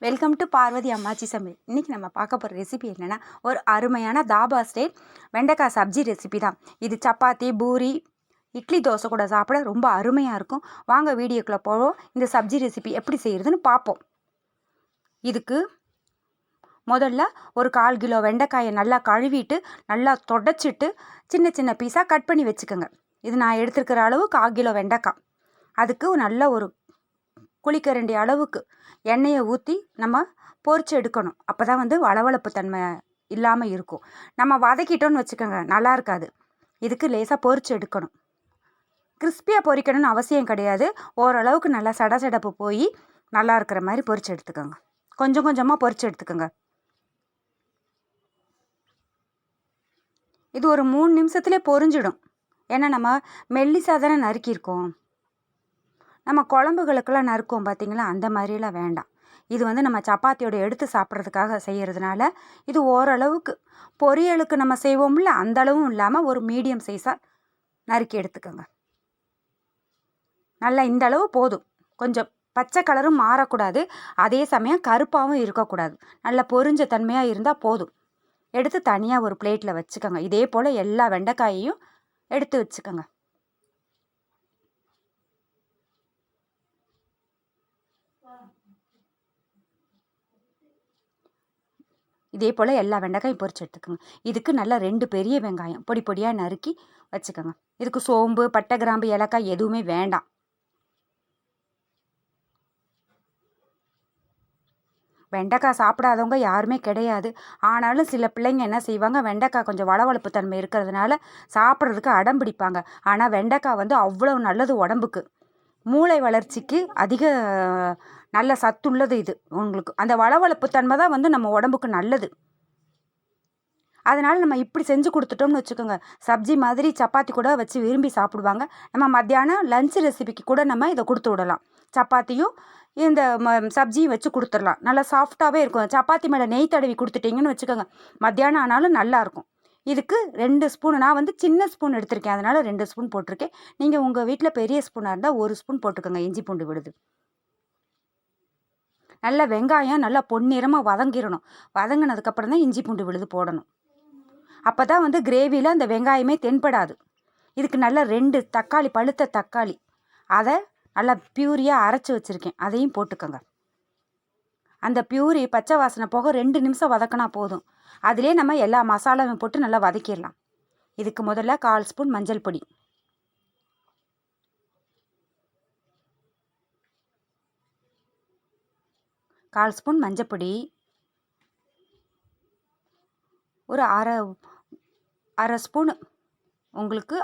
Welcome to Parvati அம்மாச்சி சமையல். இன்றைக்கி நம்ம பார்க்க போகிற ரெசிபி என்னென்னா, ஒரு அருமையான தாபா ஸ்டைல் வெண்டைக்காய் சப்ஜி ரெசிபி தான். இது சப்பாத்தி, பூரி, இட்லி, தோசை கூட சாப்பிட ரொம்ப அருமையாக இருக்கும். வாங்க வீடியோக்குள்ளே போவோம். இந்த சப்ஜி ரெசிபி எப்படி செய்கிறதுன்னு பார்ப்போம். இதுக்கு முதல்ல ஒரு 1/4 கிலோ வெண்டைக்காயை நல்லா கழுவிட்டு நல்லா தொடச்சிட்டு சின்ன சின்ன பீஸாக கட் பண்ணி வச்சுக்கோங்க. இது நான் எடுத்துருக்கிற அளவு 1/4 கிலோ வெண்டைக்காய். அதுக்கு நல்ல ஒரு குழிக்கரண்டி அளவுக்கு எண்ணெயை ஊற்றி நம்ம பொரிச்சு எடுக்கணும். அப்போ தான் வளவளப்பு தன்மை இல்லாமல் இருக்கும். நம்ம வதக்கிட்டோன்னு வச்சுக்கோங்க, நல்லா இருக்காது. இதுக்கு லேசாக பொரிச்சு எடுக்கணும். கிறிஸ்பியாக பொரிக்கணும்னு அவசியம் கிடையாது. ஓரளவுக்கு நல்லா சடசடப்பு போய் நல்லா இருக்கிற மாதிரி பொரிச்சு எடுத்துக்கோங்க. கொஞ்சம் கொஞ்சமாக பொரிச்சு எடுத்துக்கோங்க. இது ஒரு 3 நிமிஷத்துலேயே பொரிஞ்சிடும். ஏன்னா நம்ம மெல்லிசாக தானே நறுக்கியிருக்கோம். நம்ம குழம்புகளுக்கெல்லாம் நறுக்குவோம் பார்த்திங்களா, அந்த மாதிரிலாம் வேண்டாம். இது நம்ம சப்பாத்தியோட எடுத்து சாப்பிட்றதுக்காக செய்கிறதுனால இது ஓரளவுக்கு பொரியலுக்கு நம்ம செய்வோம்ல அந்த அளவும் இல்லாமல் ஒரு மீடியம் சைஸாக நறுக்கி எடுத்துக்கோங்க. நல்லா இந்த அளவு போதும். கொஞ்சம் பச்சை கலரும் மாறக்கூடாது, அதே சமயம் கருப்பாகவும் இருக்கக்கூடாது. நல்லா பொரிஞ்ச தன்மையாக இருந்தால் போதும். எடுத்து தனியாக ஒரு பிளேட்டில் வச்சுக்கோங்க. இதே போல் எல்லா வெண்டைக்காயையும் எடுத்து வச்சுக்கோங்க. இதே போல் எல்லா வெண்டைக்காயும் பொரிச்சு எடுத்துக்கோங்க. இதுக்கு நல்லா 2 பெரிய வெங்காயம் பொடி பொடியாக நறுக்கி வச்சுக்கோங்க. இதுக்கு சோம்பு, பட்டை, கிராம்பு, ஏலக்காய் எதுவுமே வேண்டாம். வெண்டைக்காய் சாப்பிடாதவங்க யாருமே கிடையாது. ஆனாலும் சில பிள்ளைங்க என்ன செய்வாங்க, வெண்டைக்காய் கொஞ்சம் வளவளப்பு தன்மை இருக்கிறதுனால சாப்பிட்றதுக்கு அடம் பிடிப்பாங்க. ஆனால் வெண்டைக்காய் அவ்வளோ நல்லது உடம்புக்கு. மூளை வளர்ச்சிக்கு அதிக நல்ல சத்துள்ளது இது. உங்களுக்கு அந்த வளவளப்பு தன்மை தான் நம்ம உடம்புக்கு நல்லது. அதனால் நம்ம இப்படி செஞ்சு கொடுத்துட்டோம்னு வச்சுக்கோங்க, சப்ஜி மாதிரி சப்பாத்தி கூட வச்சு விரும்பி சாப்பிடுவாங்க. நம்ம மத்தியானம் லஞ்ச் ரெசிபிக்கு கூட நம்ம இதை கொடுத்து விடலாம். சப்பாத்தியும் இந்த சப்ஜியும் வச்சு கொடுத்துடலாம். நல்லா சாஃப்டாகவே இருக்கும். சப்பாத்தி மேலே நெய் தடவி கொடுத்துட்டிங்கன்னு வச்சுக்கோங்க, மத்தியானம் ஆனாலும் நல்லாயிருக்கும். இதுக்கு 2 ஸ்பூன், நான் சின்ன ஸ்பூன் எடுத்திருக்கேன், அதனால் 2 ஸ்பூன் போட்டிருக்கேன். நீங்கள் உங்கள் வீட்டில் பெரிய ஸ்பூனாக இருந்தால் 1 ஸ்பூன் போட்டுக்கோங்க. இஞ்சி பூண்டு விழுது. நல்லா வெங்காயம் நல்லா பொன்னிறமாக வதங்கிடணும். வதங்கினதுக்கப்புறம் தான் இஞ்சி பூண்டு விழுது போடணும். அப்போ தான் கிரேவியில் அந்த வெங்காயமே தென்படாது. இதுக்கு நல்லா 2 தக்காளி, பழுத்த தக்காளி, அதை நல்லா பியூரியாக அரைச்சி வச்சுருக்கேன், அதையும் போட்டுக்கோங்க. அந்த பியூரி பச்சை வாசனை போக 2 நிமிஷம் வதக்கினா போதும். அதிலே நம்ம எல்லா மசாலாவும் போட்டு நல்லா வதக்கிடலாம். இதுக்கு முதல்ல 1/4 ஸ்பூன் மஞ்சள் பொடி, 1/4 ஸ்பூன் மஞ்சப்பொடி, ஒரு அரை ஸ்பூனு உங்களுக்கு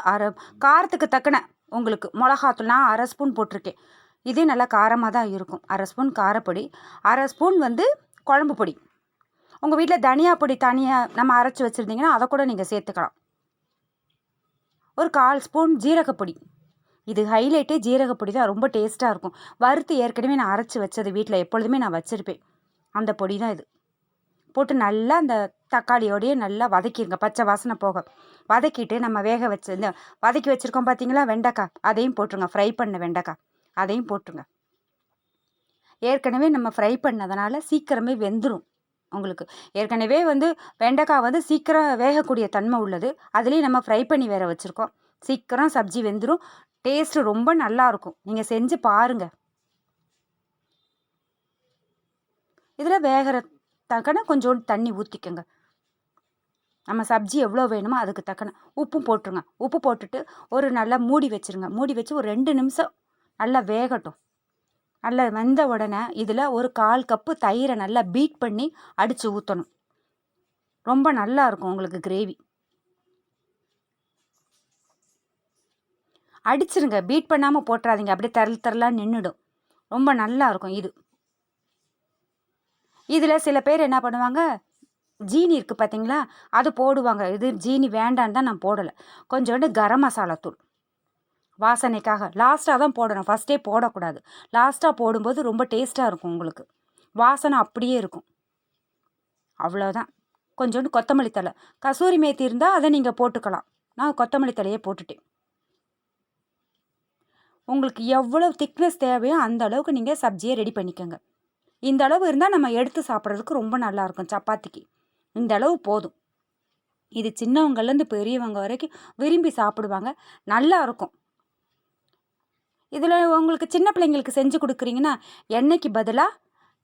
காரத்துக்கு தக்கன உங்களுக்கு மிளகாத்தூள் நான் 1/2 ஸ்பூன் போட்டிருக்கேன். இதே நல்லா காரமாக தான் இருக்கும். 1/2 ஸ்பூன் காரப்பொடி, 1/2 ஸ்பூன் குழம்பு பொடி. உங்கள் வீட்டில் தனியா பொடி தனியாக நம்ம அரைச்சி வச்சுருந்தீங்கன்னா அதை கூட நீங்கள் சேர்த்துக்கலாம். ஒரு 1/4 ஸ்பூன் ஜீரகப்பொடி. இது ஹைலைட்டே ஜீரகப்பொடி தான், ரொம்ப டேஸ்ட்டாக இருக்கும். வறுத்து ஏற்கனவே நான் அரைச்சி வச்சது வீட்டில் எப்பொழுதுமே நான் வச்சுருப்பேன், அந்த பொடி தான் இது. போட்டு நல்லா அந்த தக்காளியோடையே நல்லா வதக்கிடுங்க, பச்சை வாசனை போக. வதக்கிட்டு நம்ம வேக வச்சு இந்த வதக்கி வச்சுருக்கோம் பார்த்தீங்களா வெண்டைக்காய், அதையும் போட்டுருங்க. ஃப்ரை பண்ண வெண்டைக்காய் அதையும் போட்டுருங்க. ஏற்கனவே நம்ம ஃப்ரை பண்ணதுனால சீக்கிரமே வெந்துடும். உங்களுக்கு ஏற்கனவே வெண்டைக்காய் சீக்கிரம் வேகக்கூடிய தன்மை உள்ளது. அதுலேயும் நம்ம ஃப்ரை பண்ணி வேற வச்சுருக்கோம். சீக்கிரம் சப்ஜி வெந்துடும். டேஸ்ட்டு ரொம்ப நல்லாயிருக்கும். நீங்கள் செஞ்சு பாருங்கள். இதில் வேகிற தக்கன கொஞ்சோண்டு தண்ணி ஊற்றிக்கோங்க. நம்ம சப்ஜி எவ்வளோ வேணுமோ அதுக்கு தக்கன உப்பும் போட்டுருங்க. உப்பு போட்டுட்டு ஒரு நல்லா மூடி வச்சுருங்க. மூடி வச்சு ஒரு 2 நிமிஷம் நல்லா வேகட்டும். நல்லா வெந்த உடனே இதில் ஒரு 1/4 கப்பு தயிரை நல்லா பீட் பண்ணி அடித்து ஊற்றணும். ரொம்ப நல்லா இருக்கும் உங்களுக்கு கிரேவி. அடிச்சிருங்க, பீட் பண்ணாமல் போட்டுறாதீங்க, அப்படியே தரலாம் நின்றுடும். ரொம்ப நல்லா இருக்கும் இது. இதில் சில பேர் என்ன பண்ணுவாங்க, ஜீனி இருக்குது பார்த்தீங்களா, அது போடுவாங்க. இது ஜீனி வேண்டான்னு தான் நான் போடலை. கொஞ்சோண்டு கரம் மசாலா தூள் வாசனைக்காக லாஸ்ட்டாக தான் போடணும், ஃபஸ்ட்டே போடக்கூடாது. லாஸ்ட்டாக போடும்போது ரொம்ப டேஸ்ட்டாக இருக்கும். உங்களுக்கு வாசனை அப்படியே இருக்கும். அவ்வளோதான். கொஞ்சோண்டு கொத்தமல்லி தழை, கசூரி மேத்தி இருந்தால் அதை நீங்கள் போட்டுக்கலாம். நான் கொத்தமல்லி தழையே போட்டுட்டேன். உங்களுக்கு எவ்வளோ திக்னஸ் தேவையோ அந்த அளவுக்கு நீங்கள் சப்ஜியை ரெடி பண்ணிக்கோங்க. இந்த அளவு இருந்தால் நம்ம எடுத்து சாப்பிட்றதுக்கு ரொம்ப நல்லாயிருக்கும் சப்பாத்திக்கு. இந்த அளவு போதும். இது சின்னவங்கலேருந்து பெரியவங்க வரைக்கும் விரும்பி சாப்பிடுவாங்க. நல்லா இருக்கும். இதில் உங்களுக்கு சின்ன பிள்ளைங்களுக்கு செஞ்சு கொடுக்குறீங்கன்னா எண்ணெய்க்கு பதிலாக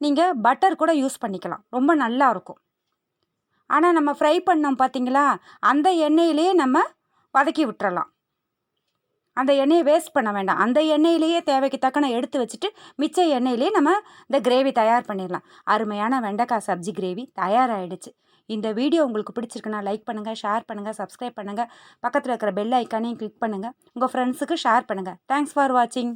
நீங்கள் பட்டர் கூட யூஸ் பண்ணிக்கலாம். ரொம்ப நல்லா இருக்கும். ஆனால் நம்ம ஃப்ரை பண்ணோம் பார்த்தீங்களா, அந்த எண்ணெயிலேயே நம்ம வதக்கி விட்டுறலாம். அந்த எண்ணெயை வேஸ்ட் பண்ண வேண்டாம். அந்த எண்ணெயிலேயே தேவைக்கு தக்கன எடுத்து வச்சுட்டு மிச்ச எண்ணெயிலேயே நம்ம இந்த கிரேவி தயார் பண்ணிடலாம். அருமையான வெண்டைக்காய் சப்ஜி கிரேவி தயாராகிடுச்சு. இந்த வீடியோ உங்களுக்கு பிடிச்சிருக்குன்னா லைக் பண்ணுங்கள், ஷேர் பண்ணுங்கள், சப்ஸ்கிரைப் பண்ணுங்கள். பக்கத்தில் இருக்கிற பெல் ஐக்கானையும் கிளிக் பண்ணுங்கள். உங்கள் ஃப்ரெண்ட்ஸுக்கு ஷேர் பண்ணுங்கள். தேங்க்ஸ் ஃபார் வாட்சிங்.